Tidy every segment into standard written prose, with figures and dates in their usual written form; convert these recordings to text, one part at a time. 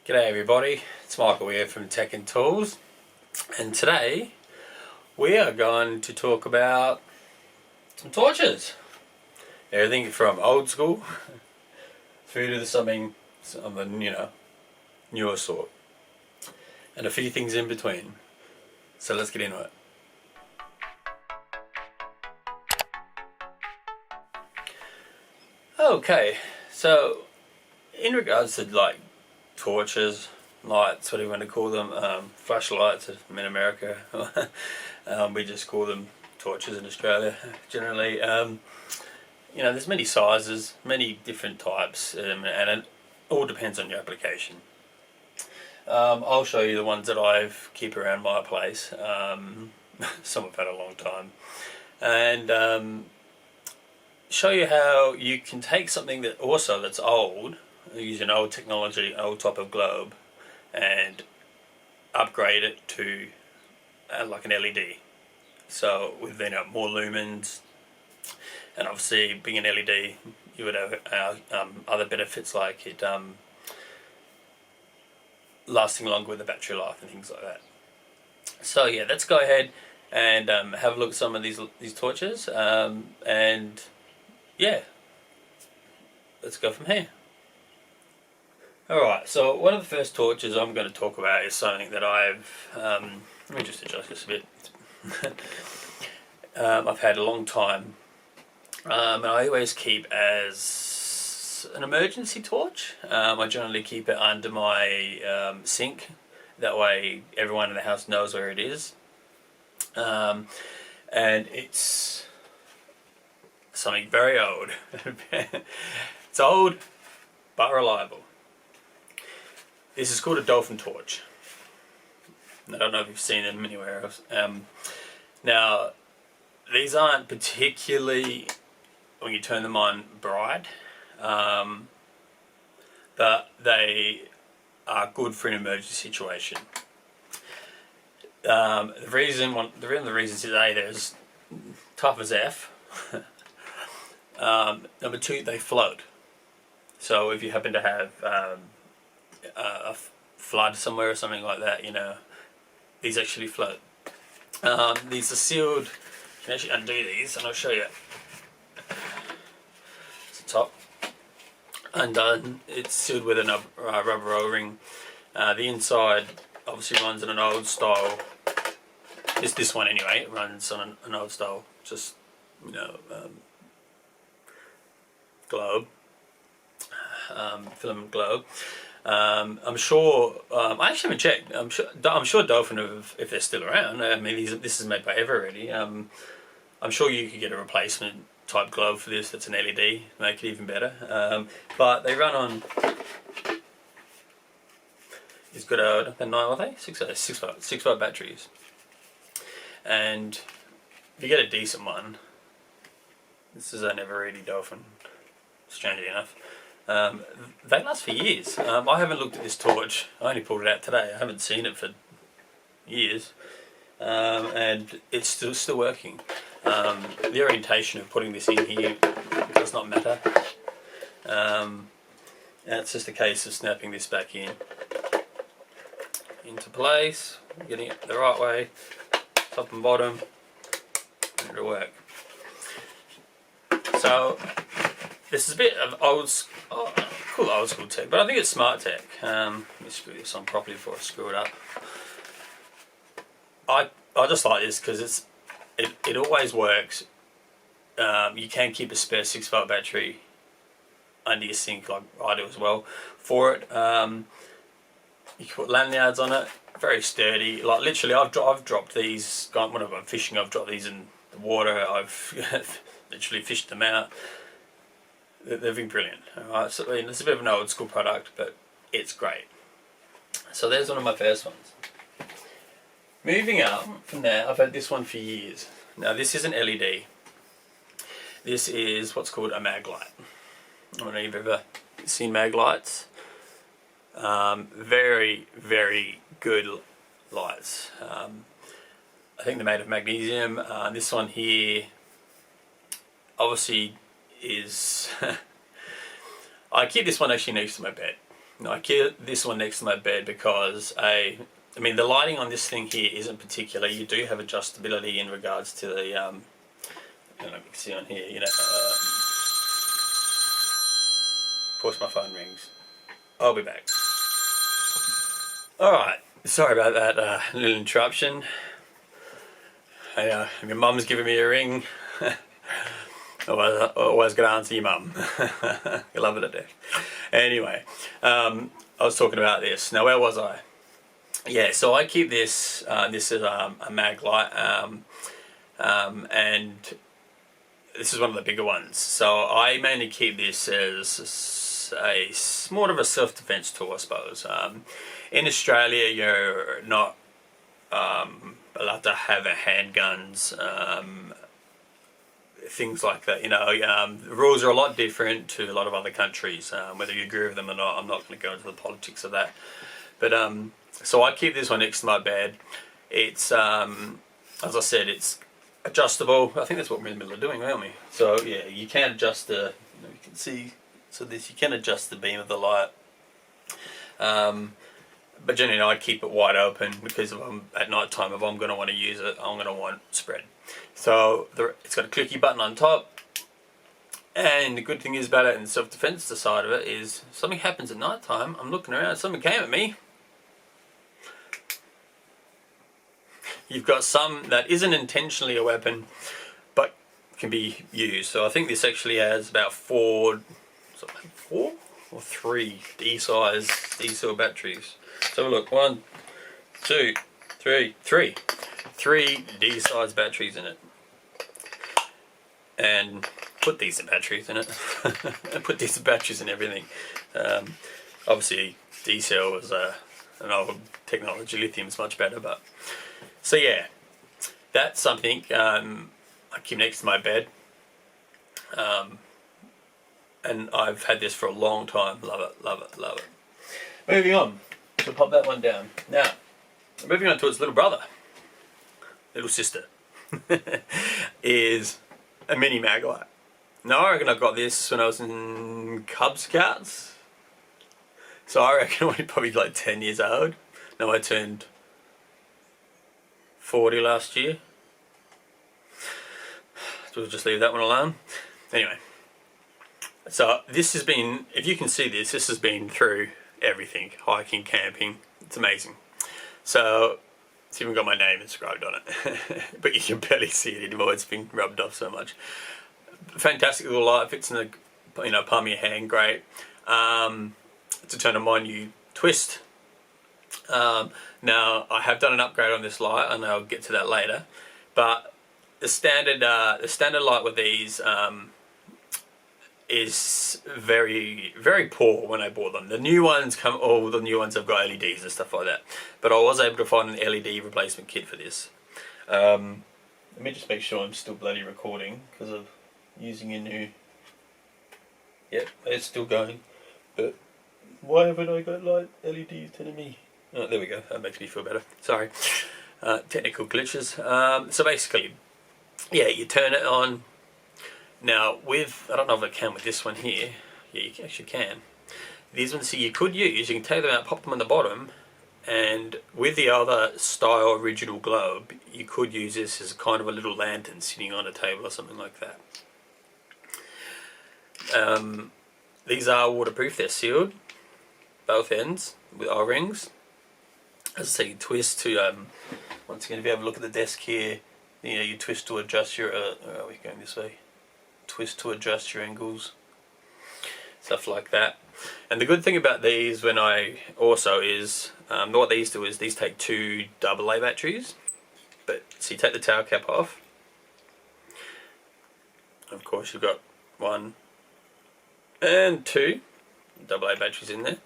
G'day everybody, it's Michael here from Tech and Tools, and today we are going to talk about some torches. Everything from old school through to something of the newer sort, and a few things in between. So let's get into it. Okay, so in regards to like torches, lights, whatever you want to call them, flashlights in America, we just call them torches in Australia generally. There's many sizes, many different types, and it all depends on your application. I'll show you the ones that I keep around my place. Some I've had a long time, and show you how you can take something that's old, using old technology, old type of globe, and upgrade it to like an LED. So with more lumens, and obviously being an LED, you would have other benefits like it lasting longer with the battery life and things like that. So yeah, let's go ahead and have a look at some of these torches, and yeah, let's go from here. Alright, so one of the first torches I'm going to talk about is something that I've, let me just adjust this a bit, I've had a long time, and I always keep as an emergency torch. I generally keep it under my sink, that way everyone in the house knows where it is, and it's something very old. It's old but reliable. This is called a dolphin torch. I don't know if you've seen them anywhere else. Now, these aren't particularly, when you turn them on, bright, but they are good for an emergency situation. The reasons today, there's tough as F. Number two, they float. So if you happen to have a flood somewhere or something like that, these actually float. These are sealed. You can actually undo these, and I'll show you. It's the top undone. It's sealed with a rubber O-ring. The inside obviously runs in an old style. This one anyway. It runs on an old style, just globe, filament globe. I'm sure. I actually haven't checked. I'm sure Dolphin, if they're still around. I mean, this is made by Ever already. I'm sure you could get a replacement type globe for this. That's an LED, make it even better. But they run on. It's got a 6 volt batteries, and if you get a decent one, this is an Ever ready Dolphin. Strangely enough. They last for years. I haven't looked at this torch. I only pulled it out today. I haven't seen it for years, and it's still working. The orientation of putting this in here does not matter. And it's just a case of snapping this back into place, getting it the right way, top and bottom, and it'll work. So this is a bit of cool old school tech, but I think it's smart tech. Let me screw this on properly before I screw it up. I just like this because it always works. You can keep a spare 6 volt battery under your sink, like I do as well. For it, you can put lanyards on it. Very sturdy. Like literally, I've dropped these. When I've gone fishing, I've dropped these in the water. I've literally fished them out. They've been brilliant. Alright, so it's a bit of an old school product, but it's great. So there's one of my first ones. Moving up from there, I've had this one for years. Now this is an LED. This is what's called a mag light. I don't know if you've ever seen mag lights. Very, very good lights. I think they're made of magnesium. This one here, obviously, is I keep this one actually next to my bed. I keep this one next to my bed because I mean the lighting on this thing here isn't particular. You do have adjustability in regards to the I don't know if you can see on here, you know. Of course my phone rings. I'll be back. Alright, sorry about that little interruption. Your mum's giving me a ring. Always got to answer your mum. You love it to death. Anyway, I was talking about this. Now, where was I? Yeah, so I keep this. This is a mag light, and this is one of the bigger ones. So I mainly keep this as a more of a self-defense tool, I suppose. In Australia, you're not allowed to have handguns. Things like that, you know. The rules are a lot different to a lot of other countries, whether you agree with them or not. I'm not going to go into the politics of that, but so I keep this one next to my bed. It's as I said, it's adjustable. I think that's what we're in the middle of doing, aren't we? So yeah, you can adjust the, you can see, so this, you can adjust the beam of the light, but generally I keep it wide open because if at night time, if I'm going to want to use it, I'm going to want spread. So it's got a clicky button on top, and the good thing is about it, and the self-defense side of it is, if something happens at night time, I'm looking around, something came at me. You've got some that isn't intentionally a weapon, but can be used. So I think this actually has about four or three D-size D-cell batteries. So look, 1, 2, 3, 3 D-size batteries in it, and put decent batteries in it. And put decent batteries in everything. Obviously, D-cell was an old technology. Lithium's much better, but so yeah, that's something I keep next to my bed, and I've had this for a long time. Love it, love it, love it. Moving on, so pop that one down. Now, moving on to its little brother. Little sister is a mini mag light. Now I reckon I got this when I was in Cub Scouts. So I reckon I was probably like 10 years old. Now I turned 40 last year. So we'll just leave that one alone. Anyway, so this has been, if you can see this, this has been through everything. Hiking, camping, it's amazing. So it's even got my name inscribed on it, but you can barely see it anymore. It's been rubbed off so much. Fantastic little light, fits in the palm of your hand, great. To turn on, you twist. Now I have done an upgrade on this light, and I'll get to that later. But the standard light with these is very, very poor when I bought them. The new ones all the new ones have got LEDs and stuff like that. But I was able to find an LED replacement kit for this. Let me just make sure I'm still bloody recording because of using a new. Yep, it's still going. But why haven't I got like LEDs telling me? Oh, there we go. That makes me feel better. Sorry, technical glitches. So basically, yeah, you turn it on. Now with, I don't know if I can with this one here. Yeah, you actually can. These ones, see, you could use, you can take them out, pop them on the bottom, and with the other style original globe, you could use this as kind of a little lantern sitting on a table or something like that. These are waterproof, they're sealed, both ends, with O-rings. As I say, you twist to, once again, if you have a look at the desk here, you twist to adjust your, where are we going this way? Twist to adjust your angles, stuff like that. And the good thing about these, what these do is these take 2 AA batteries. But so you take the tower cap off. Of course, you've got 1 and 2 AA batteries in there.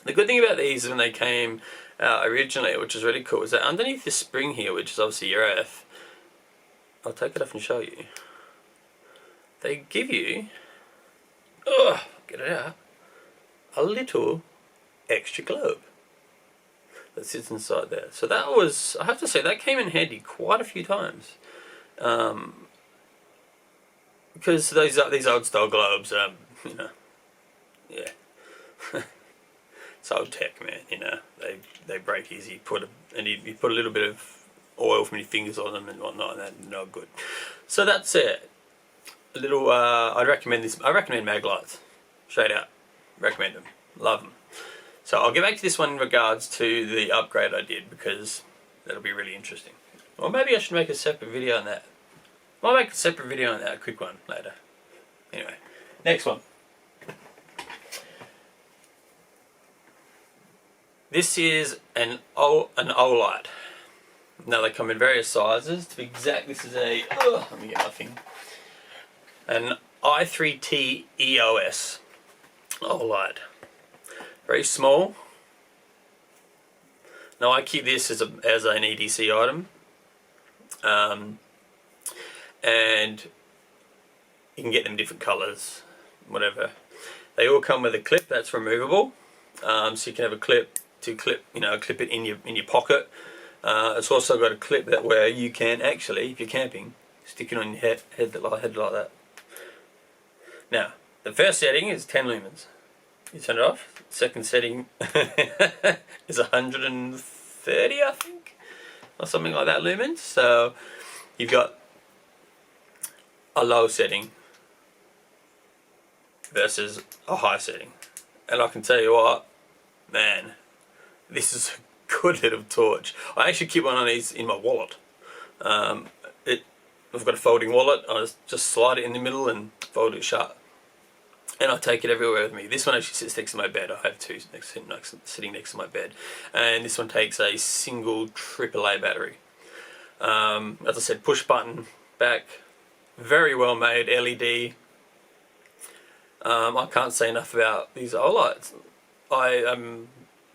The good thing about these is when they came originally, which is really cool, is that underneath this spring here, which is obviously your earth, I'll take it off and show you. They give you, get it out, a little extra globe that sits inside there. So that was, I have to say, that came in handy quite a few times. Because these old style globes, yeah. It's old tech, man. You know, they break easy. And you put a little bit of oil from your fingers on them and whatnot, and they're not good. So that's it. A little. I'd recommend this. I recommend mag lights. Straight out, recommend them. Love them. So I'll get back to this one in regards to the upgrade I did, because that'll be really interesting. Or maybe I should make a separate video on that. I'll make a separate video on that, a quick one later. Anyway, next one. This is an O light. Now they come in various sizes. To be exact, this is a, let me get my thing. An i3T EOS O light. Very small. Now I keep this as an EDC item. And you can get them different colours, whatever. They all come with a clip that's removable. So you can have a clip to clip, clip it in your pocket. It's also got a clip that where you can actually, if you're camping, stick it on your head like that. Now, the first setting is 10 lumens. You turn it off. Second setting is 130, I think, or something like that lumens. So you've got a low setting versus a high setting. And I can tell you what, man, this is a good little torch. I actually keep one of these in my wallet. I've got a folding wallet. I just slide it in the middle and fold it shut. And I take it everywhere with me. This one actually sits next to my bed. I have two sitting next to my bed. And this one takes a single AAA battery. As I said, push button back. Very well made LED. I can't say enough about these O lights. I am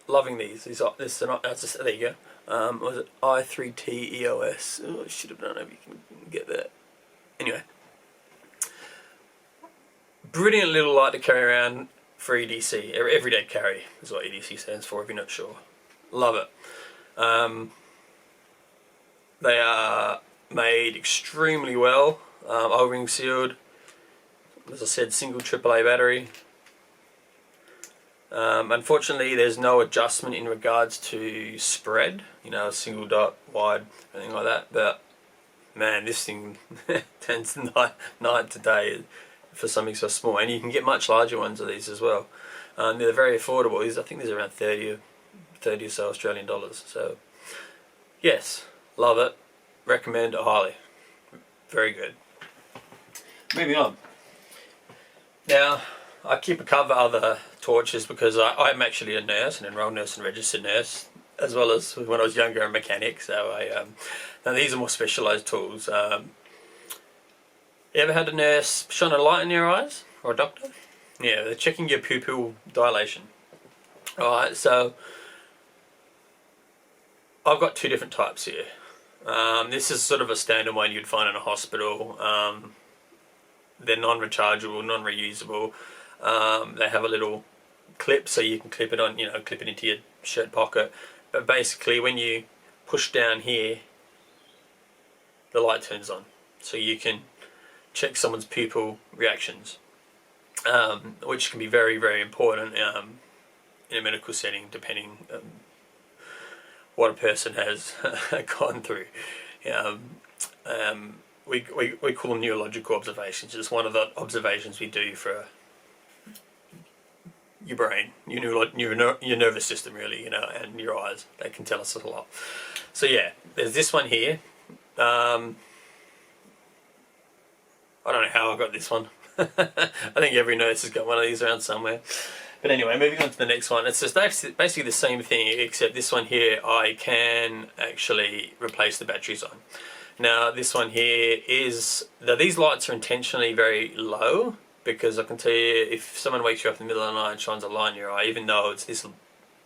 loving these. There you go. Was it i3T EOS? Oh, I should have known if you can get that. Anyway. Brilliant little light to carry around for EDC. Everyday carry is what EDC stands for, if you're not sure. Love it. They are made extremely well. O-ring sealed. As I said, single AAA battery. Unfortunately, there's no adjustment in regards to spread. A single dot, wide, anything like that. But man, this thing turns night to day for something so small, and you can get much larger ones of these as well. They're very affordable. I think these are around 30 or so Australian dollars. So yes, love it. Recommend it highly. Very good. Moving on. Now I keep a couple of other torches because I'm actually a nurse, an enrolled nurse and registered nurse, as well as when I was younger a mechanic. So now these are more specialised tools. You ever had a nurse shine a light in your eyes? Or a doctor? Yeah, they're checking your pupil dilation. Alright, so I've got two different types here. This is sort of a standard one you'd find in a hospital. They're non-rechargeable, non-reusable. They have a little clip so you can clip it on, clip it into your shirt pocket. But basically when you push down here, the light turns on. So you can check someone's pupil reactions, which can be very, very important in a medical setting, depending what a person has gone through. We call them neurological observations. It's one of the observations we do for your brain, your nervous system, really, and your eyes. They can tell us a lot. So yeah, there's this one here. I don't know how I got this one. I think every nurse has got one of these around somewhere. But anyway, moving on to the next one. It's just basically the same thing, except this one here I can actually replace the batteries on. Now this one here these lights are intentionally very low, because I can tell you, if someone wakes you up in the middle of the night and shines a light in your eye, even though it's this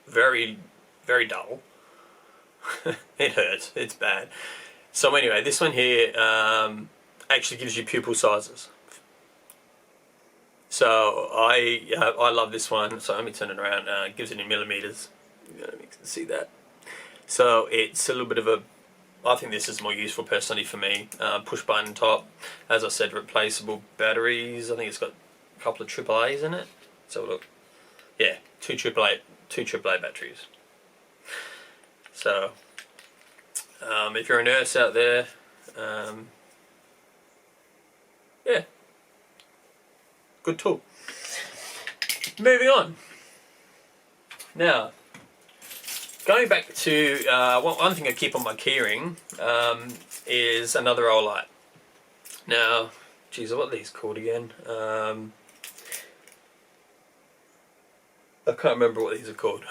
very, very dull, it hurts, it's bad. So anyway, this one here actually gives you pupil sizes. So I love this one. So let me turn it around. It gives it in millimeters. You can see that. So it's a little bit of a, I think this is more useful personally for me. Push button top. As I said, replaceable batteries. I think it's got a couple of AAAs in it. So look, yeah, two 2 AAA batteries. So if you're a nurse out there, yeah, good tool. Moving on. Now, going back to one thing I keep on my keyring is another old light. Now, geez, what are these called again? I can't remember what these are called.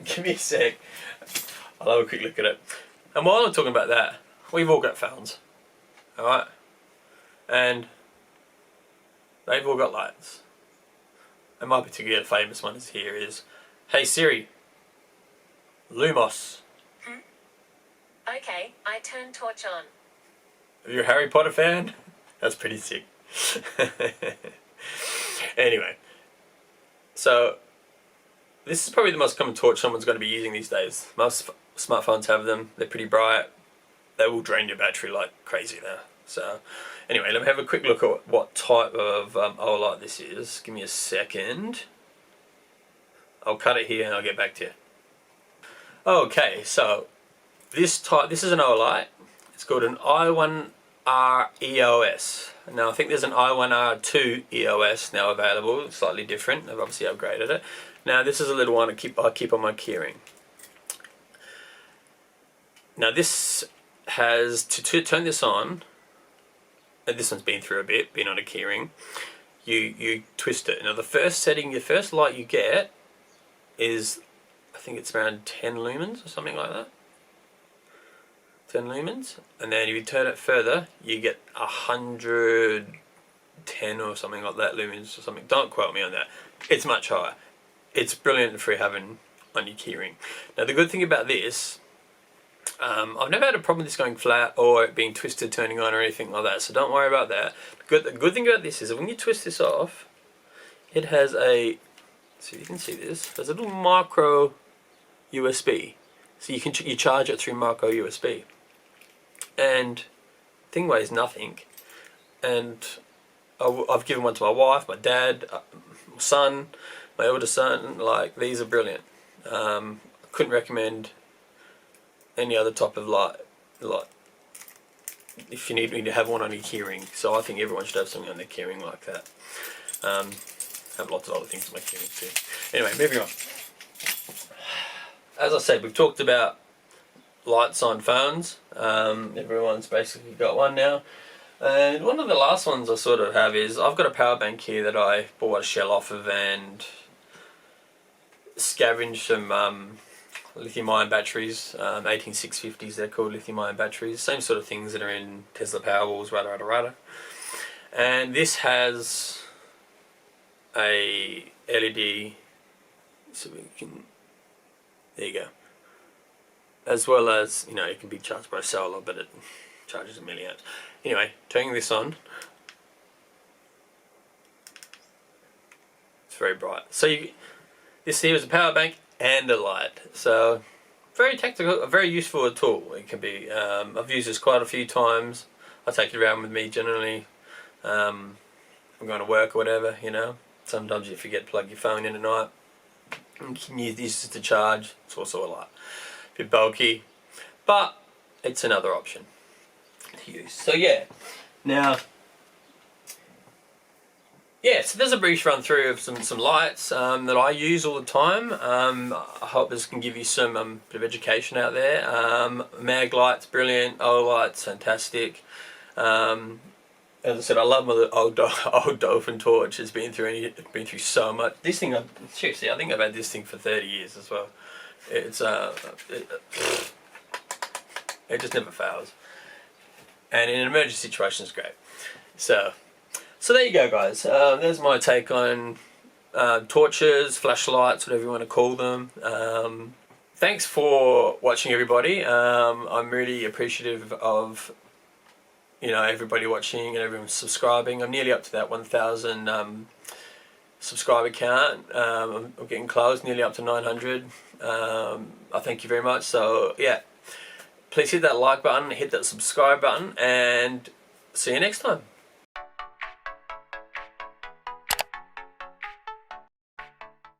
Give me a sec. I'll have a quick look at it. And while I'm talking about that, we've all got phones, alright? And they've all got lights. And my particular famous one is here is, "Hey Siri, Lumos." Okay, I turn torch on. Are you a Harry Potter fan? That's pretty sick. Anyway, so this is probably the most common torch someone's going to be using these days. Most smartphones have them. They're pretty bright. They will drain your battery like crazy though. So anyway, let me have a quick look at what type of old light this is. Give me a second. I'll cut it here and I'll get back to you. Okay, so this is an old light. It's called an I1R EOS. Now I think there's an I1R2 EOS now available. It's slightly different. I've obviously upgraded it. Now this is a little one I keep on my keyring. Now this has to turn this on. And this one's been through a bit, been on a keyring. You twist it. Now the first setting, your first light you get is, I think it's around 10 lumens or something like that. 10 lumens, and then if you turn it further, you get 110 or something like that lumens or something. Don't quote me on that. It's much higher. It's brilliant for having on your keyring. Now the good thing about this, I've never had a problem with this going flat or it being twisted, turning on or anything like that, so don't worry about that. The good thing about this is that when you twist this off, it has a, so you can see this, there's a little micro USB. So you charge it through micro USB. And the thing weighs nothing. And I've given one to my wife, my dad, my son, my eldest son. Like, these are brilliant. I couldn't recommend any other type of light if you need me to have one on your keyring. So I think everyone should have something on their keyring like that. Have lots of other things on my keyring too. Anyway, moving on. As I said, we've talked about lights on phones. Everyone's basically got one now. And one of the last ones I sort of have is, I've got a power bank here that I bought a shell off of and scavenged some lithium-ion batteries, 18650s, they're called lithium-ion batteries. Same sort of things that are in Tesla Powerwalls, rada. And this has a LED, so we can, there you go. As well as, you know, it can be charged by solar, but it charges a milliamps. Anyway, turning this on, it's very bright. So this here is a power bank and a light. So very tactical, a very useful tool. It can be. I've used this quite a few times. I take it around with me generally. If I'm going to work or whatever, you know. Sometimes you forget to plug your phone in at night. You can use this to charge. It's also a light. A bit bulky, but it's another option to use. So yeah, now, yeah, so there's a brief run through of some lights that I use all the time. I hope this can give you some bit of education out there. Mag lights, brilliant. O lights, fantastic. As I said, I love my old dolphin torch. It's been through so much. This thing, seriously, I think I've had this thing for 30 years as well. It's it just never fails, and in an emergency situation, it's great. So there you go, guys. There's my take on torches, flashlights, whatever you want to call them. Thanks for watching, everybody. I'm really appreciative of, you know, everybody watching and everyone subscribing. I'm nearly up to that 1,000 subscriber count. I'm getting close, nearly up to 900. I thank you very much. So yeah, please hit that like button, hit that subscribe button, and see you next time.